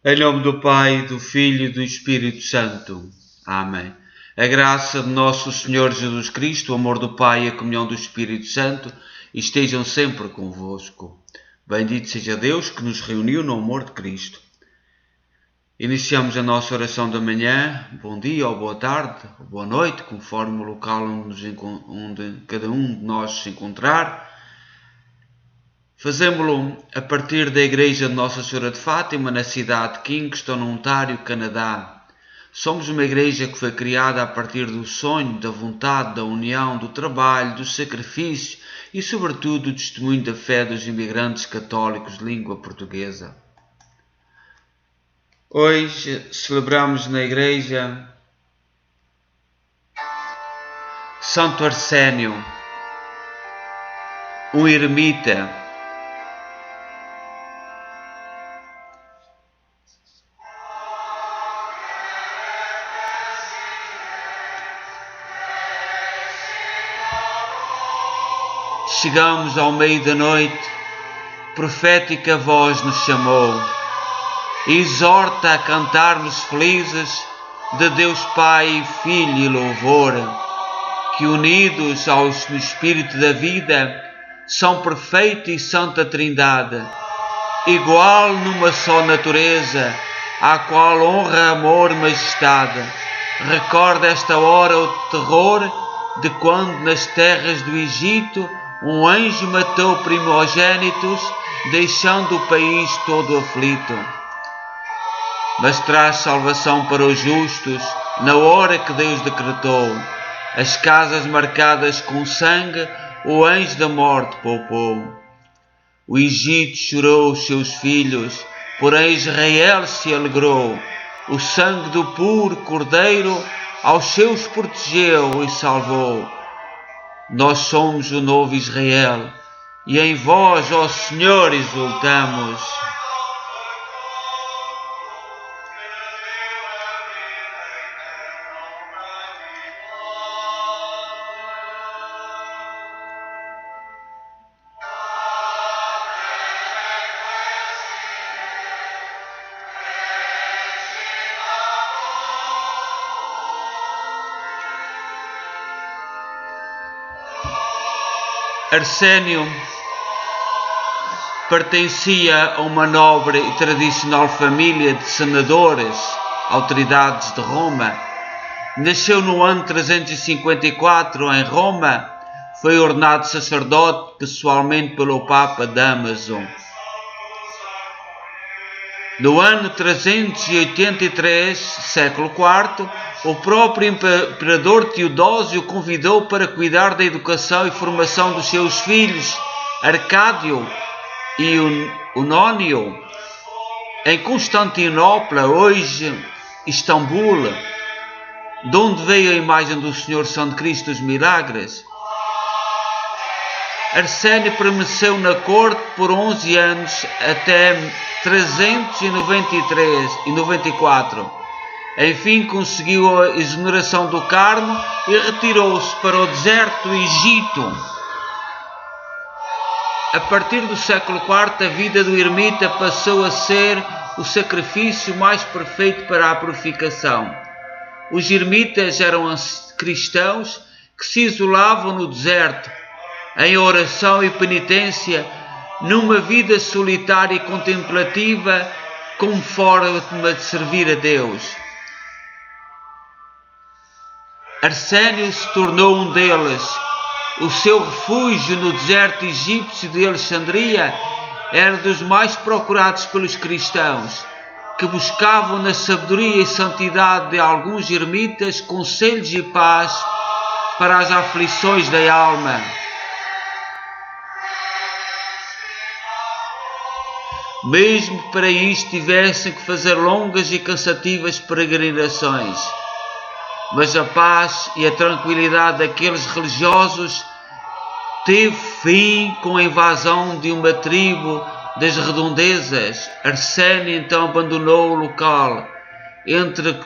Em nome do Pai, do Filho e do Espírito Santo. Amém. A graça de nosso Senhor Jesus Cristo, o amor do Pai e a comunhão do Espírito Santo estejam sempre convosco. Bendito seja Deus que nos reuniu no amor de Cristo. Iniciamos a nossa oração da manhã. Bom dia, ou boa tarde, ou boa noite, conforme o local onde cada um de nós se encontrar. Fazemos-lo a partir da Igreja de Nossa Senhora de Fátima, na cidade de Kingston, no Ontário, Canadá. Somos uma igreja que foi criada a partir do sonho, da vontade, da união, do trabalho, do sacrifício e, sobretudo, do testemunho da fé dos imigrantes católicos de língua portuguesa. Hoje celebramos na igreja Santo Arsénio, um eremita. Chegamos ao meio da noite, profética voz nos chamou, exorta a cantarmos felizes de Deus Pai, Filho e louvor, que unidos no Espírito da vida, são perfeita e santa Trindade, igual numa só natureza, à qual honra, amor, majestade. Recorda esta hora o terror de quando nas terras do Egito um anjo matou primogênitos, deixando o país todo aflito. Mas traz salvação para os justos, na hora que Deus decretou. As casas marcadas com sangue, o anjo da morte poupou. O Egito chorou os seus filhos, porém Israel se alegrou. O sangue do puro Cordeiro aos seus protegeu e salvou. Nós somos o novo Israel, e em vós, ó Senhor, exultamos. Arsénio pertencia a uma nobre e tradicional família de senadores, autoridades de Roma. Nasceu no ano 354 em Roma, foi ordenado sacerdote pessoalmente pelo Papa Dámaso. No ano 383, século IV, o próprio imperador Teodósio o convidou para cuidar da educação e formação dos seus filhos, Arcádio e Unónio, em Constantinopla, hoje Istambul, de onde veio a imagem do Senhor Santo Cristo dos Milagres. Arsénio permaneceu na corte por 11 anos até 393 e 94. Enfim, conseguiu a exoneração do cargo e retirou-se para o deserto do Egito. A partir do século IV, a vida do ermita passou a ser o sacrifício mais perfeito para a purificação. Os ermitas eram cristãos que se isolavam no deserto, em oração e penitência, numa vida solitária e contemplativa, como forma de servir a Deus. Arsénio se tornou um deles. O seu refúgio no deserto egípcio de Alexandria era dos mais procurados pelos cristãos, que buscavam na sabedoria e santidade de alguns ermitas conselhos e paz para as aflições da alma. Mesmo para isto tivessem que fazer longas e cansativas peregrinações. Mas a paz e a tranquilidade daqueles religiosos teve fim com a invasão de uma tribo das redondezas. Arsénio então abandonou o local. Entre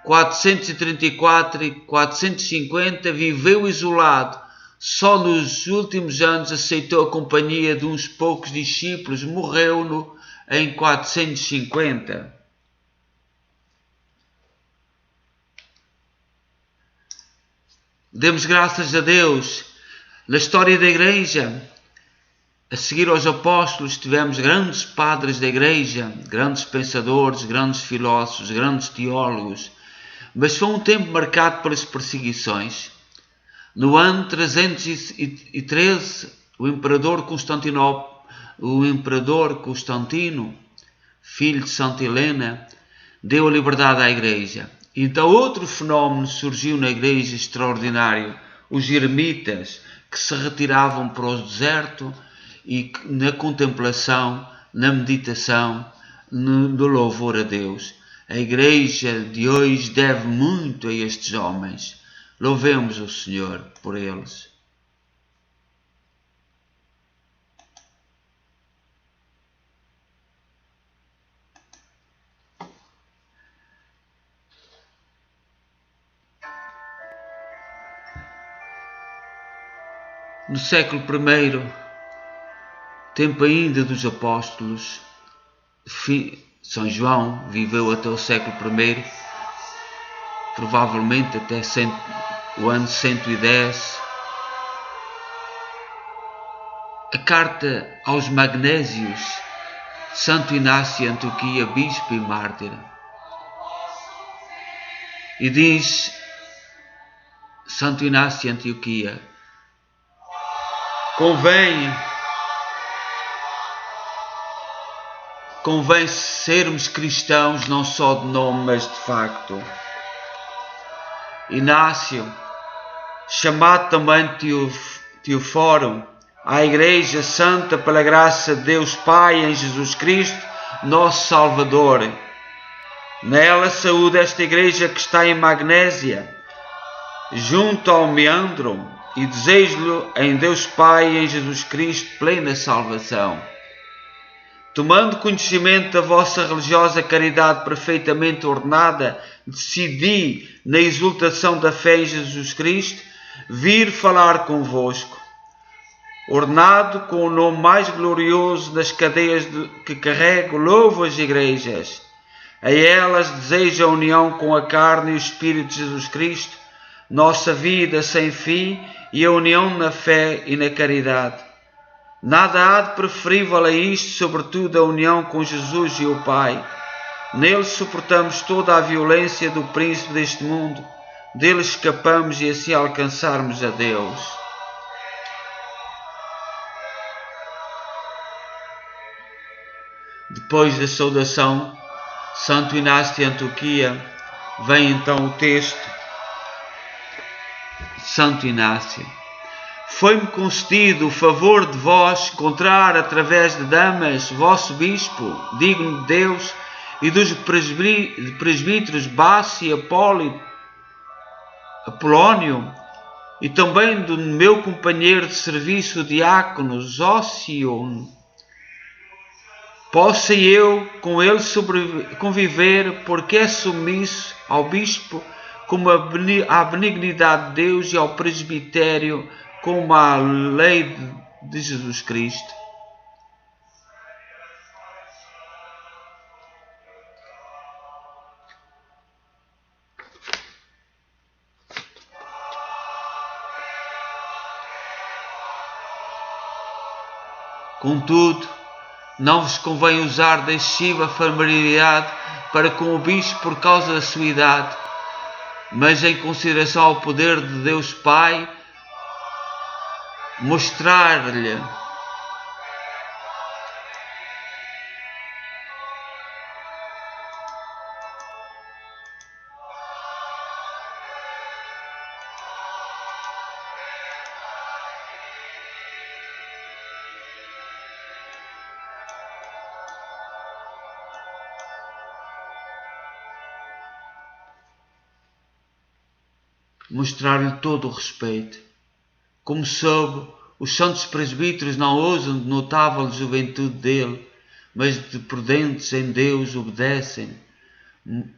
434 e 450 viveu isolado. Só nos últimos anos aceitou a companhia de uns poucos discípulos. Morreu em 450. Demos graças a Deus. Na história da Igreja, a seguir aos apóstolos, tivemos grandes padres da Igreja, grandes pensadores, grandes filósofos, grandes teólogos, mas foi um tempo marcado pelas perseguições. No ano 313, o imperador Constantino, filho de Santa Helena, deu a liberdade à Igreja. Então outro fenómeno surgiu na Igreja extraordinário, os eremitas, que se retiravam para o deserto e na contemplação, na meditação, no louvor a Deus. A Igreja de hoje deve muito a estes homens. Louvemos o Senhor por eles. No século I, tempo ainda dos apóstolos, São João viveu até o século I, provavelmente até o ano 110. A carta aos Magnésios, Santo Inácio de Antioquia, bispo e mártir. E diz Santo Inácio de Antioquia: convém sermos cristãos não só de nome, mas de facto. Inácio, chamado também Teoforo, à Igreja Santa pela graça de Deus Pai em Jesus Cristo, nosso Salvador. Nela saúde esta Igreja que está em Magnésia, junto ao Meandro, e desejo-lhe em Deus Pai e em Jesus Cristo plena salvação. Tomando conhecimento da vossa religiosa caridade perfeitamente ordenada, decidi, na exultação da fé em Jesus Cristo, vir falar convosco. Ordenado com o nome mais glorioso das cadeias que carrego, louvo as igrejas. A elas desejo a união com a carne e o Espírito de Jesus Cristo, nossa vida sem fim e a união na fé e na caridade. Nada há de preferível a isto, sobretudo a união com Jesus e o Pai. Nele suportamos toda a violência do príncipe deste mundo, dele escapamos e assim alcançarmos a Deus. Depois da saudação, Santo Inácio de Antioquia, vem então o texto. Santo Inácio: foi-me concedido o favor de vos encontrar através de Damas, vosso bispo, digno de Deus, e dos presbíteros Bassi e Apolónio, e também do meu companheiro de serviço, o diácono Zócio. Possa eu com ele conviver, porque é submisso ao bispo como à benignidade de Deus e ao presbitério como à lei de Jesus Cristo. Contudo, não vos convém usar da excessiva familiaridade para com o bispo por causa da sua idade, mas em consideração ao poder de Deus Pai, mostrar-lhe todo o respeito. Como soube, os santos presbíteros não usam de notável juventude dele, mas de prudentes em Deus obedecem,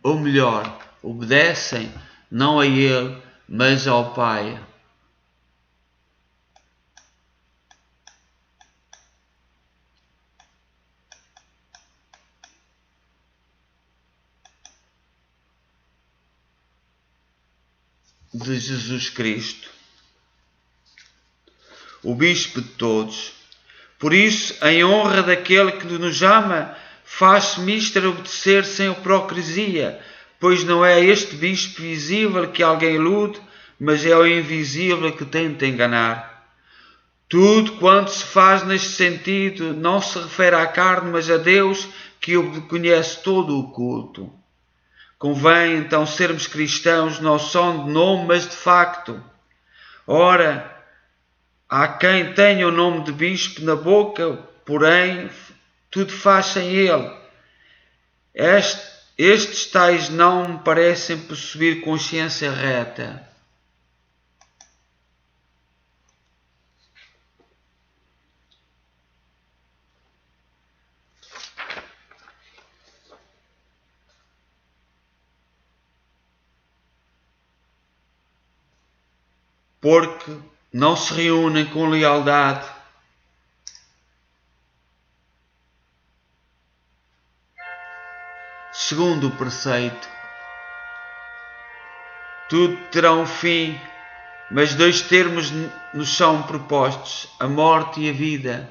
ou melhor, obedecem não a ele, mas ao Pai. de Jesus Cristo, o Bispo de todos. Por isso, em honra daquele que nos ama, faz-se mister obedecer sem hipocrisia, pois não é este Bispo visível que alguém ilude, mas é o invisível que tenta enganar. Tudo quanto se faz neste sentido não se refere à carne, mas a Deus, que conhece todo o culto. Convém então sermos cristãos não só de nome, mas de facto. Ora, há quem tenha o nome de bispo na boca, porém tudo faz sem ele. Estes tais não me parecem possuir consciência reta. Porque não se reúnem com lealdade. Segundo o preceito, tudo terá um fim, mas dois termos nos são propostos, a morte e a vida.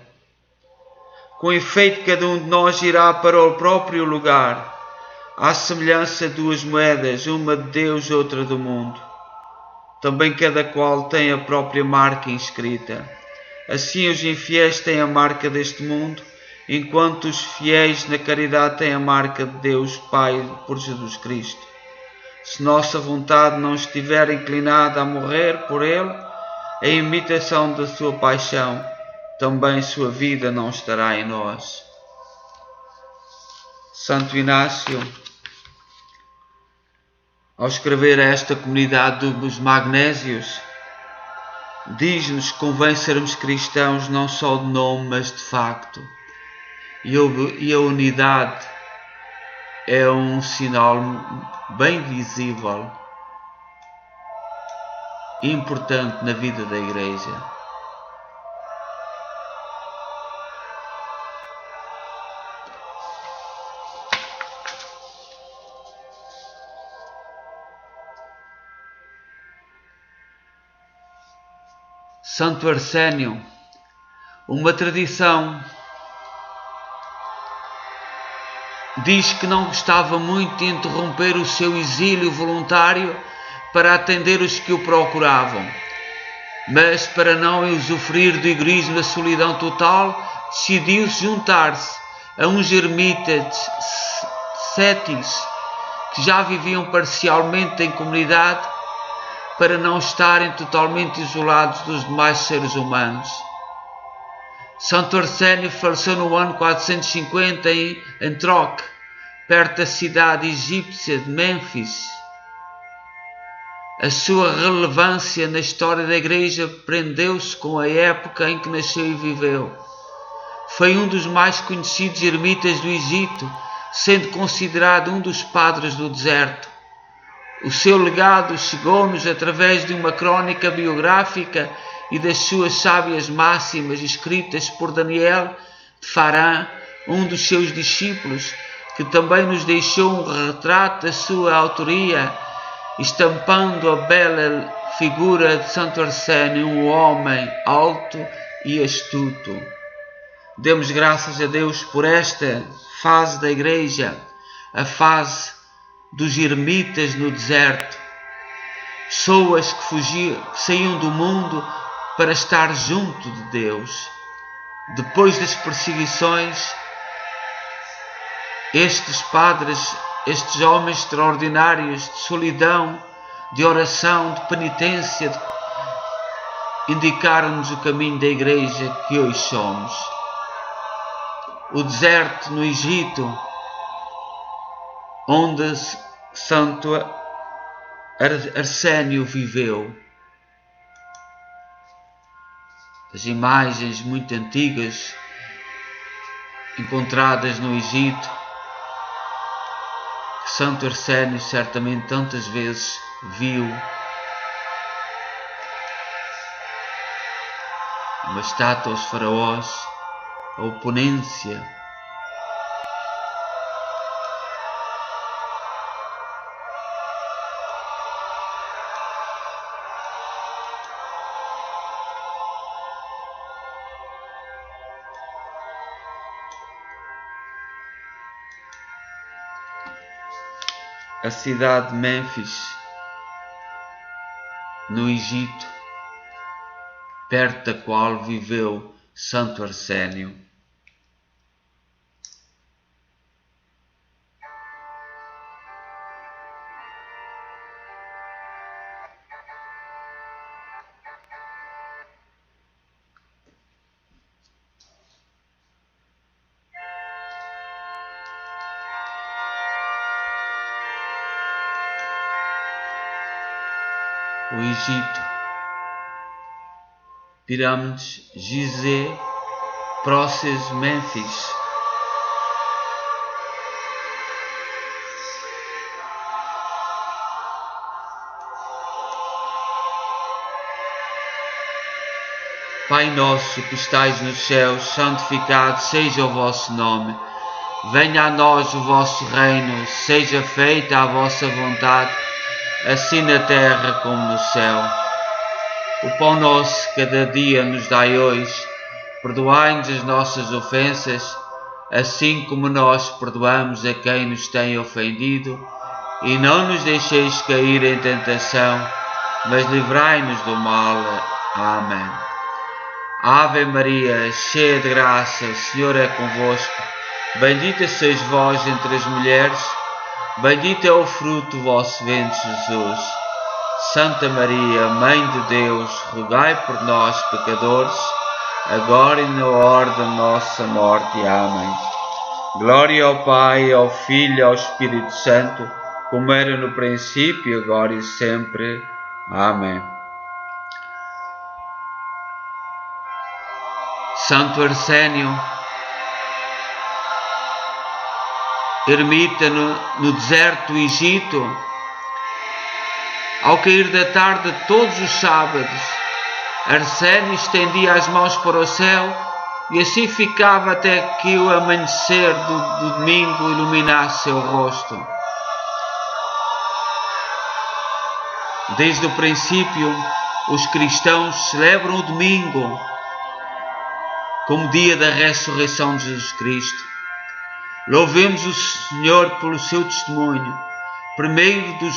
Com efeito, cada um de nós irá para o próprio lugar, à semelhança de duas moedas, uma de Deus, outra do mundo. Também cada qual tem a própria marca inscrita. Assim os infiéis têm a marca deste mundo, enquanto os fiéis na caridade têm a marca de Deus Pai por Jesus Cristo. Se nossa vontade não estiver inclinada a morrer por Ele, em imitação da sua paixão, também sua vida não estará em nós. Santo Inácio, ao escrever a esta comunidade dos Magnésios, diz-nos que convém sermos cristãos não só de nome, mas de facto. E a unidade é um sinal bem visível e importante na vida da Igreja. Santo Arsénio, uma tradição diz que não gostava muito de interromper o seu exílio voluntário para atender os que o procuravam, mas para não usufruir do egoísmo da solidão total, decidiu juntar-se a uns ermitas céticos que já viviam parcialmente em comunidade, para não estarem totalmente isolados dos demais seres humanos. Santo Arsénio faleceu no ano 450 em Antioque, perto da cidade egípcia de Mênfis. A sua relevância na história da Igreja prendeu-se com a época em que nasceu e viveu. Foi um dos mais conhecidos ermitas do Egito, sendo considerado um dos padres do deserto. O seu legado chegou-nos através de uma crónica biográfica e das suas sábias máximas escritas por Daniel de Faraã, um dos seus discípulos, que também nos deixou um retrato da sua autoria, estampando a bela figura de Santo Arsénio, um homem alto e astuto. Demos graças a Deus por esta fase da Igreja, a fase dos ermitas no deserto, pessoas que saíam do mundo para estar junto de Deus. Depois das perseguições, estes padres, estes homens extraordinários de solidão, de oração, de penitência, indicaram-nos o caminho da Igreja que hoje somos. O deserto no Egito, onde Santo Arsénio viveu. As imagens muito antigas encontradas no Egito, que Santo Arsénio certamente tantas vezes viu. Uma estátua aos faraós, a oponência a cidade de Mênfis, no Egito, perto da qual viveu Santo Arsénio. O Egito, pirâmides, Gizé, Próceres, Mênfis. Pai nosso que estais nos céus, santificado seja o vosso nome. Venha a nós o vosso reino, seja feita a vossa vontade, assim na terra como no céu. O pão nosso cada dia nos dai hoje. Perdoai-nos as nossas ofensas, assim como nós perdoamos a quem nos tem ofendido. E não nos deixeis cair em tentação, mas livrai-nos do mal. Amém. Ave Maria, cheia de graça, o Senhor é convosco. Bendita sois vós entre as mulheres, bendito é o fruto do vosso ventre, Jesus. Santa Maria, Mãe de Deus, rogai por nós, pecadores, agora e na hora da nossa morte. Amém. Glória ao Pai, ao Filho e ao Espírito Santo, como era no princípio, agora e sempre. Amém. Santo Arsénio, ermita no deserto do Egito, ao cair da tarde de todos os sábados, Arsénio estendia as mãos para o céu e assim ficava até que o amanhecer do domingo iluminasse seu rosto. Desde o princípio, os cristãos celebram o domingo como dia da ressurreição de Jesus Cristo. Louvemos o Senhor pelo seu testemunho, primeiro dos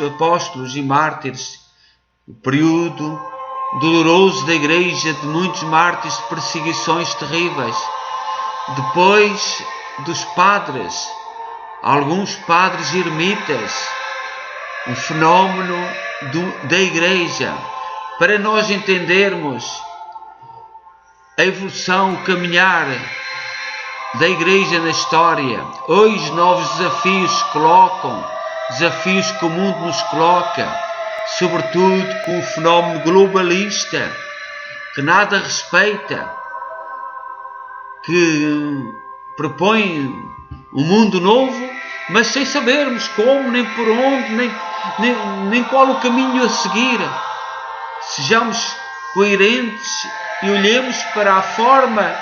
apóstolos e mártires, o período doloroso da Igreja, de muitos mártires de perseguições terríveis. Depois dos padres, alguns padres ermitas, um fenómeno da Igreja, para nós entendermos a evolução, o caminhar da Igreja na história. Hoje novos desafios se colocam, desafios que o mundo nos coloca, sobretudo com o fenómeno globalista, que nada respeita, que propõe um mundo novo, mas sem sabermos como, nem por onde, nem qual o caminho a seguir. Sejamos coerentes e olhemos para a forma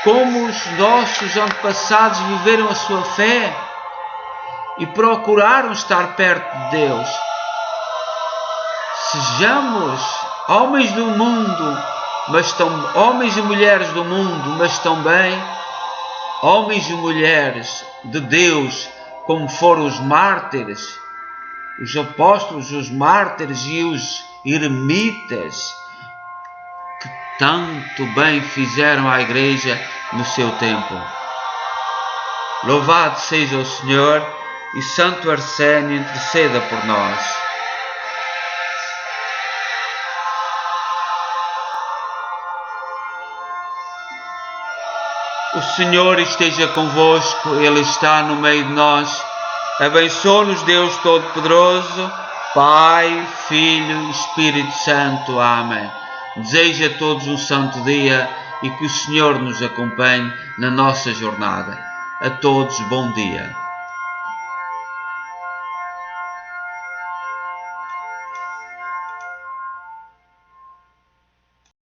como os nossos antepassados viveram a sua fé e procuraram estar perto de Deus. Sejamos homens do mundo, homens e mulheres do mundo, mas também homens e mulheres de Deus, como foram os mártires, os apóstolos, os mártires e os eremitas, que tanto bem fizeram à Igreja no seu tempo. Louvado seja o Senhor, e Santo Arsénio interceda por nós. O Senhor esteja convosco, Ele está no meio de nós. Abençoe-nos Deus Todo-Poderoso, Pai, Filho e Espírito Santo. Amém. Desejo a todos um santo dia e que o Senhor nos acompanhe na nossa jornada. A todos, bom dia.